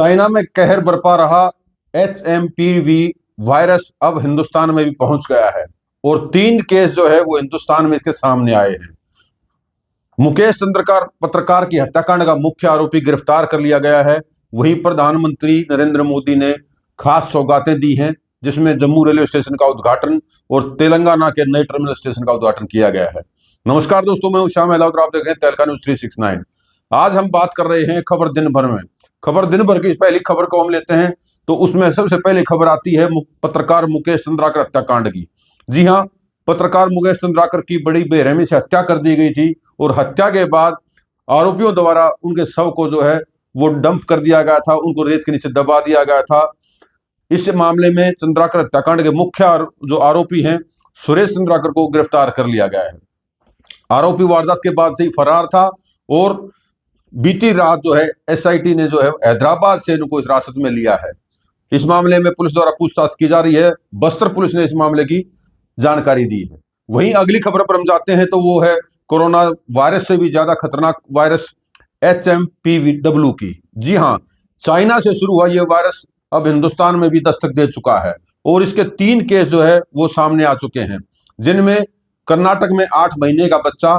China में कहर बरपा रहा HMPV वायरस अब हिंदुस्तान में भी पहुंच गया है और 3 केस जो है वो हिंदुस्तान में इसके सामने आए हैं। मुकेश चंद्रकार पत्रकार की हत्याकांड का मुख्य आरोपी गिरफ्तार कर लिया गया है। वहीं प्रधानमंत्री नरेंद्र मोदी ने खास सौगातें दी हैं, जिसमें जम्मू रेलवे स्टेशन का उद्घाटन और तेलंगाना के नए टर्मिनल स्टेशन का उद्घाटन किया गया है। नमस्कार दोस्तों, मैं श्याम अहलावत और आप देख रहे हैं तहलका न्यूज 369। आज हम बात कर रहे हैं खबर दिन भर में। खबर दिन भर की पहली खबर को हम लेते हैं तो उसमें सबसे पहले खबर आती है पत्रकार मुकेश चंद्राकर हत्याकांड की। जी हां, पत्रकार मुकेश चंद्राकर की बड़ी बेरहमी से हत्या कर दी गई थी और हत्या के बाद आरोपियों द्वारा उनके शव को जो है वो डंप कर दिया गया था, उनको रेत के नीचे दबा दिया गया था। इस मामले में चंद्राकर हत्याकांड के मुख्य जो आरोपी हैं सुरेश चंद्राकर को गिरफ्तार कर लिया गया है। आरोपी वारदात के बाद से ही फरार था और बीती रात जो है SIT ने जो है हैदराबाद से इनको हिरासत में लिया है। इस मामले में पुलिस द्वारा पूछताछ की जा रही है। बस्तर पुलिस ने इस मामले की जानकारी दी है। वहीं अगली खबर पर हम जाते हैं तो वो है कोरोना वायरस से भी ज्यादा खतरनाक वायरस HMPV की। जी हां, चाइना से शुरू हुआ यह वायरस अब हिंदुस्तान में भी दस्तक दे चुका है और इसके 3 केस जो है वो सामने आ चुके हैं, जिनमें कर्नाटक में 8 महीने का बच्चा,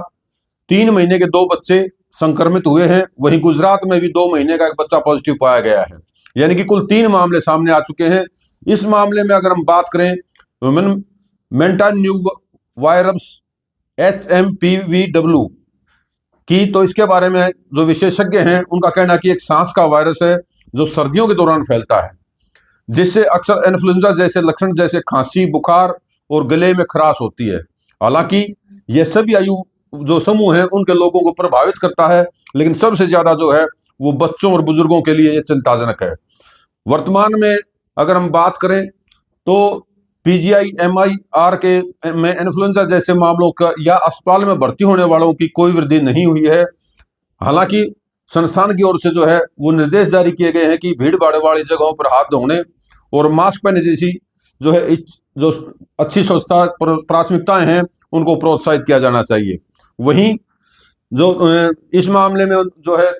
3 महीने के 2 बच्चे संक्रमित हुए हैं। वहीं गुजरात में भी 2 महीने का एक बच्चा पॉजिटिव पाया गया है, यानी कि कुल 3 मामले सामने आ चुके हैं। इस मामले में अगर हम बात करें मेंटान्यू वायरस HMPV की, तो इसके बारे में जो विशेषज्ञ हैं उनका कहना है कि एक सांस का वायरस है जो सर्दियों के दौरान फैलता है, जिससे अक्सर इन्फ्लुएंजा जैसे लक्षण जैसे खांसी, बुखार और गले में खराश होती है। हालांकि यह सभी आयु जो समूह हैं उनके लोगों को प्रभावित करता है, लेकिन सबसे ज्यादा जो है वो बच्चों और बुजुर्गों के लिए यह चिंताजनक है। वर्तमान में अगर हम बात करें तो PGI-MIR के में इन्फ्लुएंजा जैसे मामलों का या अस्पताल में भर्ती होने वालों की कोई वृद्धि नहीं हुई है। हालांकि संस्थान की ओर से जो है वो निर्देश जारी किए गए हैं कि भीड़ भाड़ वाली जगहों पर हाथ धोने और मास्क पहनने जैसी जो है जो अच्छी स्वच्छता प्राथमिकताएं हैं उनको प्रोत्साहित किया जाना चाहिए। वहीं जो इस मामले में जो है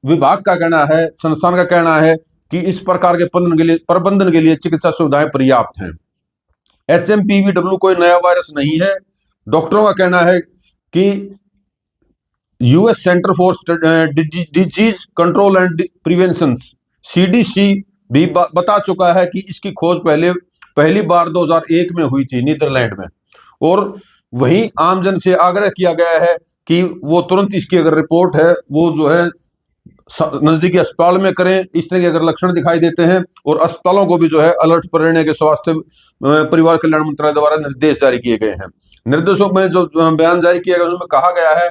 विभाग का कहना है, संस्थान का कहना है कि इस प्रकार के प्रबंधन के लिए चिकित्सा सुविधाएं पर्याप्त हैं। HMPV कोई नया वायरस नहीं है। डॉक्टरों का कहना है कि US centre for disease control and prevention CDC भी बता चुका है कि इसकी खोज पहली बार 2001 में हुई थी नीदरलैंड में, और वहीं आमजन से आग्रह किया गया है कि वो तुरंत इसकी अगर रिपोर्ट है वो जो है नजदीकी अस्पताल में करें। इस तरह के अगर लक्षण दिखाई देते हैं, और अस्पतालों को भी जो है अलर्ट पर रहने के स्वास्थ्य परिवार कल्याण मंत्रालय द्वारा निर्देश जारी किए गए हैं। निर्देशों में जो बयान जारी किया गया उसमें कहा गया है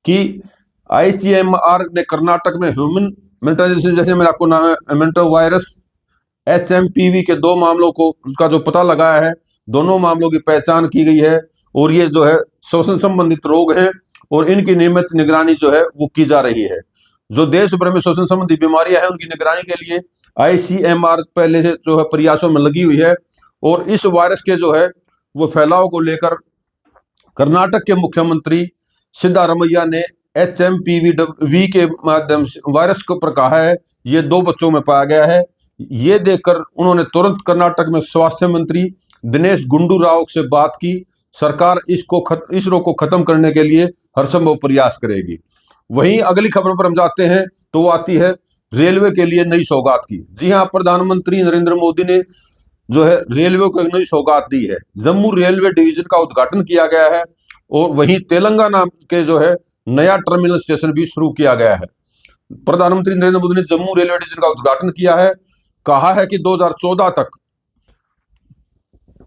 कि ICMR ने कर्नाटक में ह्यूमन मेंटालिटी जैसे मैंने आपको नाम है मेंटो वायरस HMPV के 2 मामलों को उसका जो पता लगाया है, दोनों मामलों की पहचान की गई है और ये जो है श्वसन संबंधित रोग हैं और इनकी नियमित निगरानी जो है वो की जा रही है। जो देश भर में श्वसन संबंधी बीमारियां हैं उनकी निगरानी के लिए ICMR पहले से जो है प्रयासों में लगी हुई है, और इस वायरस के जो है वो फैलाव को लेकर कर्नाटक के मुख्यमंत्री सिद्धारमैया ने HMPV के माध्यम से वायरस को पर कहा है ये 2 बच्चों में पाया गया है। ये देखकर उन्होंने तुरंत कर्नाटक में स्वास्थ्य मंत्री दिनेश गुंडू राव से बात की। सरकार इस रोग को खत्म करने के लिए हर संभव प्रयास करेगी। वहीं अगली खबर पर हम जाते हैं तो वो आती है रेलवे के लिए नई सौगात की। जी हां, प्रधानमंत्री नरेंद्र मोदी ने जो है रेलवे को एक नई सौगात दी है। जम्मू रेलवे डिवीजन का उद्घाटन किया गया है और वहीं तेलंगाना के जो है नया टर्मिनल स्टेशन भी शुरू किया गया है। प्रधानमंत्री नरेंद्र मोदी ने जम्मू रेलवे डिवीजन का उद्घाटन किया है। कहा है कि 2014 तक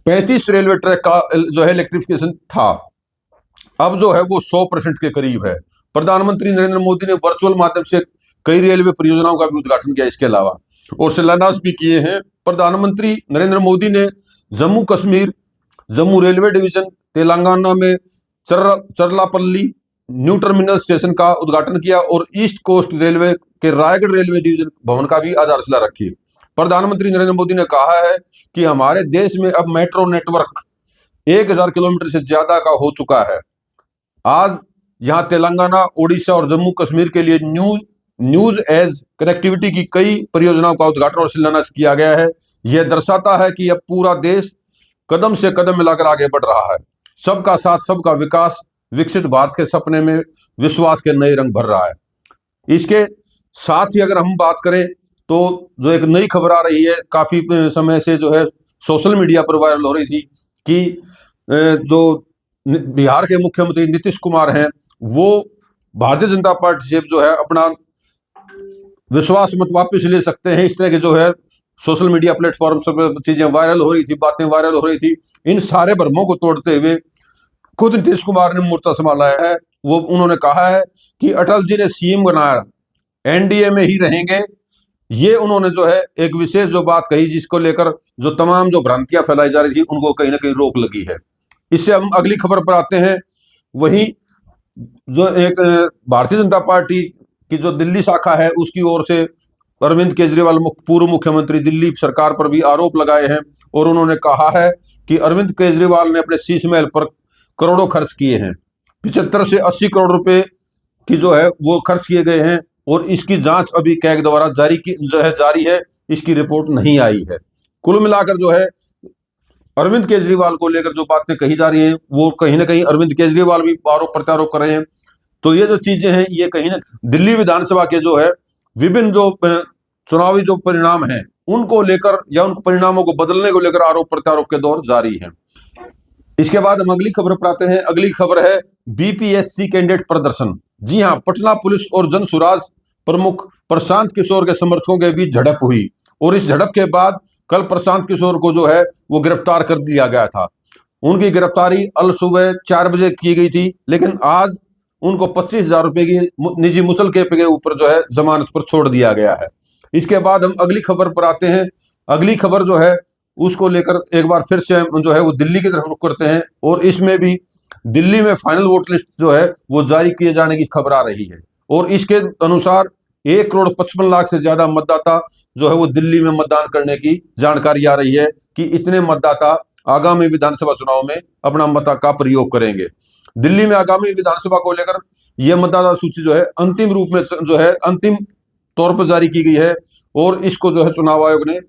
35 रेलवे ट्रैक का जो है इलेक्ट्रिफिकेशन था, अब जो है वो 100% के करीब है। प्रधानमंत्री नरेंद्र मोदी ने वर्चुअल माध्यम से कई रेलवे परियोजनाओं का भी उद्घाटन किया इसके अलावा, और शिलान्यास भी किए हैं। प्रधानमंत्री नरेंद्र मोदी ने जम्मू कश्मीर जम्मू रेलवे डिवीजन तेलंगाना में चरलापल्ली न्यू टर्मिनल स्टेशन का उद्घाटन किया और ईस्ट कोस्ट रेलवे के रायगढ़ रेलवे डिवीजन भवन का भी आधारशिला रखी। प्रधानमंत्री नरेंद्र मोदी ने कहा है कि हमारे देश में अब मेट्रो नेटवर्क 1000 किलोमीटर से ज्यादा का हो चुका है। आज यहां तेलंगाना, ओडिशा और जम्मू कश्मीर के लिए न्यू न्यूज एज कनेक्टिविटी की कई परियोजनाओं का उद्घाटन और शिलान्यास किया गया है। यह दर्शाता है कि अब पूरा देश कदम से कदम मिलाकर आगे बढ़ रहा है। सबका साथ सबका विकास, विकसित भारत के सपने में विश्वास के नए रंग भर रहा है। इसके साथ ही अगर हम बात करें तो जो एक नई खबर आ रही है, काफी समय से जो है सोशल मीडिया पर वायरल हो रही थी कि जो बिहार के मुख्यमंत्री नीतीश कुमार हैं, वो भारतीय जनता पार्टी से जो है अपना विश्वास मत वापस ले सकते हैं। इस तरह के जो है सोशल मीडिया प्लेटफॉर्म पर चीजें वायरल हो रही थी, बातें वायरल हो रही थी। इन सारे भ्रमों को तोड़ते हुए खुद नीतीश कुमार ने मोर्चा संभाला है। वो उन्होंने कहा है कि अटल जी ने सीएम बनाया, एनडीए में ही रहेंगे। ये उन्होंने जो है एक विशेष जो बात कही, जिसको लेकर जो तमाम जो भ्रांतियां फैलाई जा रही थी उनको कहीं ना कहीं रोक लगी है। इससे हम अगली खबर पर आते हैं। वहीं जो एक भारतीय जनता पार्टी की जो दिल्ली शाखा है, उसकी ओर से अरविंद केजरीवाल पूर्व मुख्यमंत्री दिल्ली सरकार पर भी आरोप लगाए हैं और उन्होंने कहा है कि अरविंद केजरीवाल ने अपने शीश महल पर करोड़ों खर्च किए हैं। 75 से 80 करोड़ रुपए की जो है वो खर्च किए गए हैं और इसकी जांच अभी कैग द्वारा जारी है। इसकी रिपोर्ट नहीं आई है। कुल मिलाकर जो है अरविंद केजरीवाल को लेकर जो बातें कही जा रही हैं, वो कहीं ना कहीं अरविंद केजरीवाल भी आरोप प्रत्यारोप कर रहे हैं। तो ये जो चीजें हैं, ये कहीं ना दिल्ली विधानसभा के जो है विभिन्न जो चुनावी जो परिणाम हैं उनको लेकर या उन परिणामों को बदलने को लेकर आरोप प्रत्यारोप के दौर जारी है। इसके बाद हम अगली खबर पर आते हैं। अगली खबर है बीपीएससी कैंडिडेट प्रदर्शन। जी हां, पटना पुलिस और जनसुराज प्रमुख प्रशांत किशोर के समर्थकों के बीच झड़प हुई और इस झड़प के बाद कल प्रशांत किशोर को जो है वो गिरफ्तार कर दिया गया था। उनकी गिरफ्तारी अल सुबह 4 बजे की गई थी, लेकिन आज उनको 25,000 रुपए की निजी मुचलके के ऊपर जो है जमानत पर छोड़ दिया गया है। इसके बाद हम अगली खबर पर आते हैं। अगली खबर जो है उसको लेकर एक बार फिर से हम जो है वो दिल्ली की तरफ रुख करते हैं और इसमें भी दिल्ली में फाइनल वोट लिस्ट जो है वो जारी किए जाने की खबर आ रही है और इसके अनुसार 1,55,00,000 से ज्यादा मतदाता जो है वो दिल्ली में मतदान करने की जानकारी आ रही है कि इतने मतदाता आगामी विधानसभा चुनाव में अपना मत का प्रयोग करेंगे। दिल्ली में आगामी विधानसभा को लेकर यह मतदाता सूची जो है अंतिम रूप में जो है अंतिम तौर पर जारी की गई है और इसको जो है चुनाव आयोग ने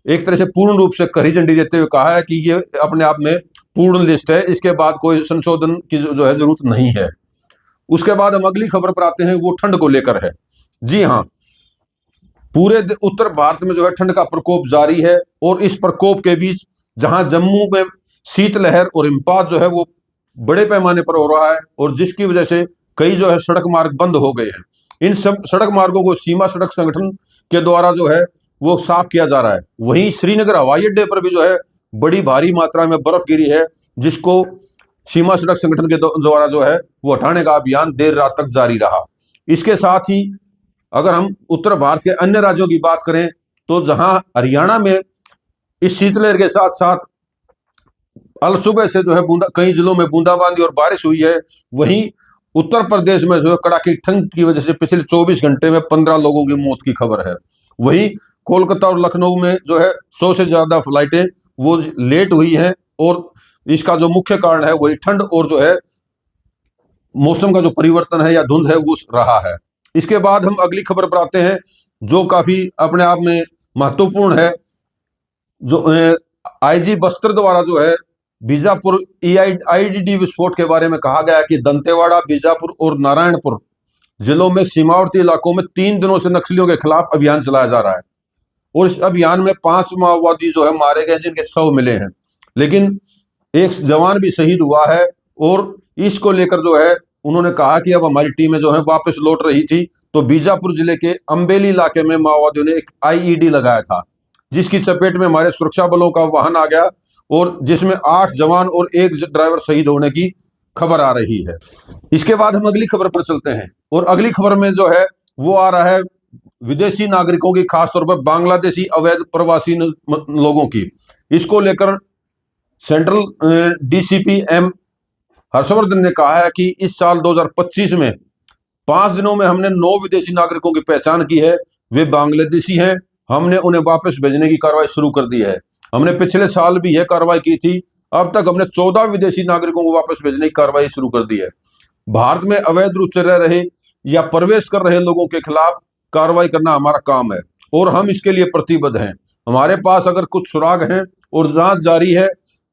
एक तरह से पूर्ण रूप से हरी झंडी देते हुए कहा है कि ये अपने आप में पूर्ण लिस्ट है, इसके बाद कोई संशोधन की जो है जरूरत नहीं है। उसके बाद हम अगली खबर पर आते हैं, वो ठंड को लेकर है। जी हाँ, पूरे उत्तर भारत में जो है ठंड का प्रकोप जारी है और इस प्रकोप के बीच जहां जम्मू में शीतलहर और हिमपात जो है वो बड़े पैमाने पर हो रहा है और जिसकी वजह से कई जो है सड़क मार्ग बंद हो गए हैं। इन सब सड़क मार्गों को सीमा सड़क संगठन के द्वारा जो है वो साफ किया जा रहा है। वहीं श्रीनगर हवाई अड्डे पर भी जो है बड़ी भारी मात्रा में बर्फ गिरी है, जिसको सीमा सड़क संगठन के द्वारा जो है वो हटाने का अभियान देर रात तक जारी रहा। इसके साथ ही अगर हम उत्तर भारत के अन्य राज्यों की बात करें तो जहां हरियाणा में इस शीतलहर के साथ साथ अल सुबह से जो है कई जिलों में बूंदाबांदी और बारिश हुई है, वहीं उत्तर प्रदेश में जो है कड़ाके ठंड की वजह से पिछले 24 घंटे में 15 लोगों की मौत की खबर है। वहीं कोलकाता और लखनऊ में जो है 100 से ज्यादा फ्लाइटें वो लेट हुई हैं और इसका जो मुख्य कारण है वही ठंड और जो है मौसम का जो परिवर्तन है या धुंध है वो रहा है। इसके बाद हम अगली खबर पर आते हैं जो काफी अपने आप में महत्वपूर्ण है। जो आईजी बस्तर द्वारा जो है बीजापुर आईईडी विस्फोट के बारे में कहा गया कि दंतेवाड़ा, बीजापुर और नारायणपुर जिलों में सीमावर्ती इलाकों में 3 दिनों से नक्सलियों के खिलाफ अभियान चलाया जा रहा है और इस अभियान में 5 माओवादी जो है मारे गए, जिनके शव मिले हैं, लेकिन एक जवान भी शहीद हुआ है। और इसको लेकर जो है उन्होंने कहा कि अब हमारी टीमें जो है वापस लौट रही थी तो बीजापुर जिले के अम्बेली इलाके में माओवादियों ने एक आईईडी लगाया था, जिसकी चपेट में हमारे सुरक्षा बलों का वाहन आ गया और जिसमें 8 जवान और 1 ड्राइवर शहीद होने की खबर आ रही है। इसके बाद हम अगली खबर पर चलते हैं और अगली खबर में जो है वो आ रहा है विदेशी नागरिकों की, खासतौर पर बांग्लादेशी अवैध प्रवासी लोगों की। इसको लेकर सेंट्रल डीसीपी एम हर्षवर्धन ने कहा है कि इस साल 2025 में 5 दिनों में हमने 9 विदेशी नागरिकों की पहचान की है। वे बांग्लादेशी हैं। हमने उन्हें वापस भेजने की कार्रवाई शुरू कर दी है। हमने पिछले साल भी यह कार्रवाई की थी। अब तक हमने 14 विदेशी नागरिकों को वापस भेजने की कार्रवाई शुरू कर दी है। भारत में अवैध रूप से रह रहे या प्रवेश कर रहे लोगों के खिलाफ कार्रवाई करना हमारा काम है और हम इसके लिए प्रतिबद्ध हैं। हमारे पास अगर कुछ सुराग हैं और जांच जारी है,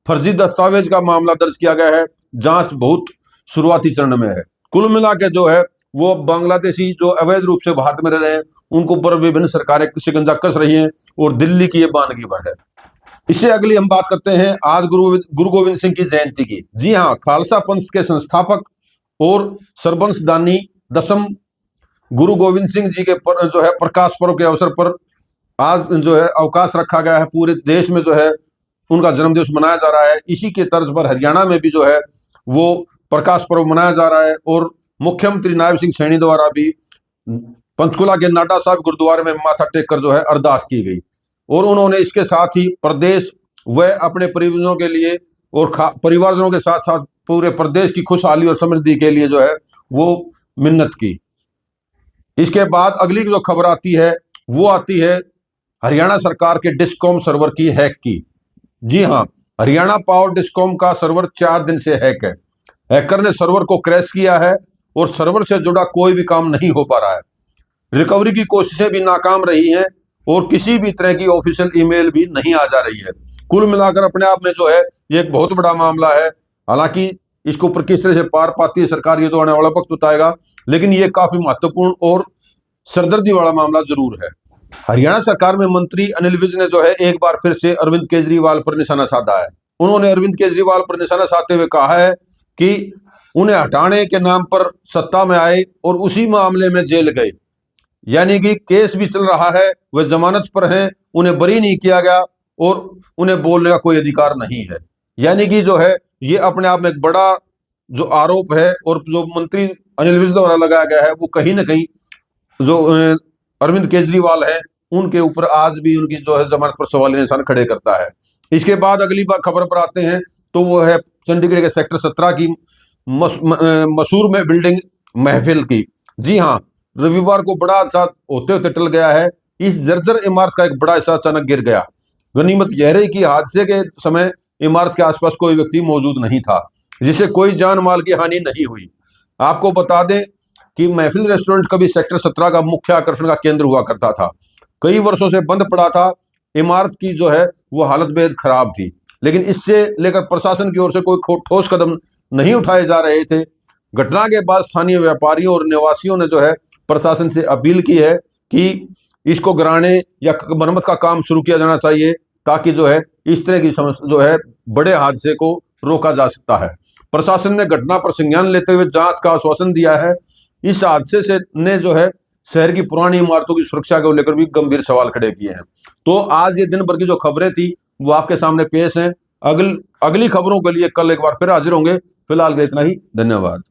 फर्जी दस्तावेज का मामला दर्ज किया गया है, जांच बहुत शुरुआती चरण में है। कुल मिला के जो है वो बांग्लादेशी जो अवैध रूप से भारत में रह रहे हैं उनको ऊपर विभिन्न सरकारें शिकंजा कस रही हैं और दिल्ली की ये बानगी भर है। इससे अगली हम बात करते हैं आज गुरु गोविंद सिंह की जयंती की। जी हाँ, खालसा पंथ के संस्थापक और सरबंशदानी दसम गुरु गोविंद सिंह जी के जो है प्रकाश पर्व के अवसर पर आज जो है अवकाश रखा गया है। पूरे देश में जो है उनका जन्मदिवस मनाया जा रहा है। इसी के तर्ज पर हरियाणा में भी जो है वो प्रकाश पर्व मनाया जा रहा है और मुख्यमंत्री नायब सिंह सैनी द्वारा भी पंचकुला के नाडा साहिब गुरुद्वारे में माथा टेक कर जो है अरदास की गई और उन्होंने इसके साथ ही प्रदेश व अपने परिवारों के लिए और परिवारजनों के साथ साथ पूरे प्रदेश की खुशहाली और समृद्धि के लिए जो है वो मिन्नत की। इसके बाद अगली जो खबर आती है वो आती है हरियाणा सरकार के डिस्कॉम सर्वर की हैक की। जी हाँ, हरियाणा पावर डिस्कॉम का सर्वर 4 दिन से हैक है। हैकर ने सर्वर को क्रैश किया है और सर्वर से जुड़ा कोई भी काम नहीं हो पा रहा है। रिकवरी की कोशिशें भी नाकाम रही हैं और किसी भी तरह की ऑफिशियल ईमेल भी नहीं आ जा रही है। कुल मिलाकर अपने आप में जो है ये एक बहुत बड़ा मामला है। हालांकि इसके ऊपर किस तरह से पार पाती है सरकार ये तो आने वाला वक्त बताएगा, लेकिन ये काफी महत्वपूर्ण और सरदर्दी वाला मामला जरूर है। हरियाणा सरकार में मंत्री अनिल विज ने जो है एक बार फिर से अरविंद केजरीवाल पर निशाना साधा है। उन्होंने अरविंद केजरीवाल पर निशाना साधते हुए कहा है कि उन्हें हटाने के नाम पर सत्ता में आए और उसी मामले में जेल गए, यानी कि केस भी चल रहा है, वह जमानत पर हैं, उन्हें बरी नहीं किया गया और उन्हें बोलने का कोई अधिकार नहीं है। यानी कि जो है ये अपने आप में एक बड़ा जो आरोप है और जो मंत्री अनिल विज द्वारा लगाया गया है वो कहीं ना कहीं जो अरविंद केजरीवाल है उनके ऊपर आज भी उनकी जो है जमानत पर सवालिया निशान खड़े करता है। इसके बाद अगली बार खबर पर आते हैं तो वो है चंडीगढ़ के सेक्टर 17 की मसूर में बिल्डिंग महफिल की। जी हाँ, रविवार को बड़ा हादसा होते होते टल गया है। इस जर्जर इमारत का एक बड़ा हिस्सा अचानक गिर गया। गनीमत यह रही कि हादसे के समय इमारत के आसपास कोई व्यक्ति मौजूद नहीं था, जिससे कोई जान माल की हानि नहीं हुई। आपको बता दें कि महफिल रेस्टोरेंट कभी सेक्टर 17 का मुख्य आकर्षण का केंद्र हुआ करता था। कई वर्षों से बंद पड़ा था। इमारत की जो है वो हालत बेहद खराब थी, लेकिन इससे लेकर प्रशासन की ओर से कोई ठोस कदम नहीं उठाए जा रहे थे। घटना के बाद स्थानीय व्यापारियों और निवासियों ने जो है प्रशासन से अपील की है कि इसको गिराने या मरम्मत का काम शुरू किया जाना चाहिए, ताकि जो है इस तरह की समस्या जो है बड़े हादसे को रोका जा सकता है। प्रशासन ने घटना पर संज्ञान लेते हुए जांच का आश्वासन दिया है। इस हादसे से ने जो है शहर की पुरानी इमारतों की सुरक्षा को लेकर भी गंभीर सवाल खड़े किए हैं। तो आज ये दिन भर की जो खबरें थी वो आपके सामने पेश हैं। अगली खबरों के लिए कल एक बार फिर हाजिर होंगे। फिलहाल के इतना ही, धन्यवाद।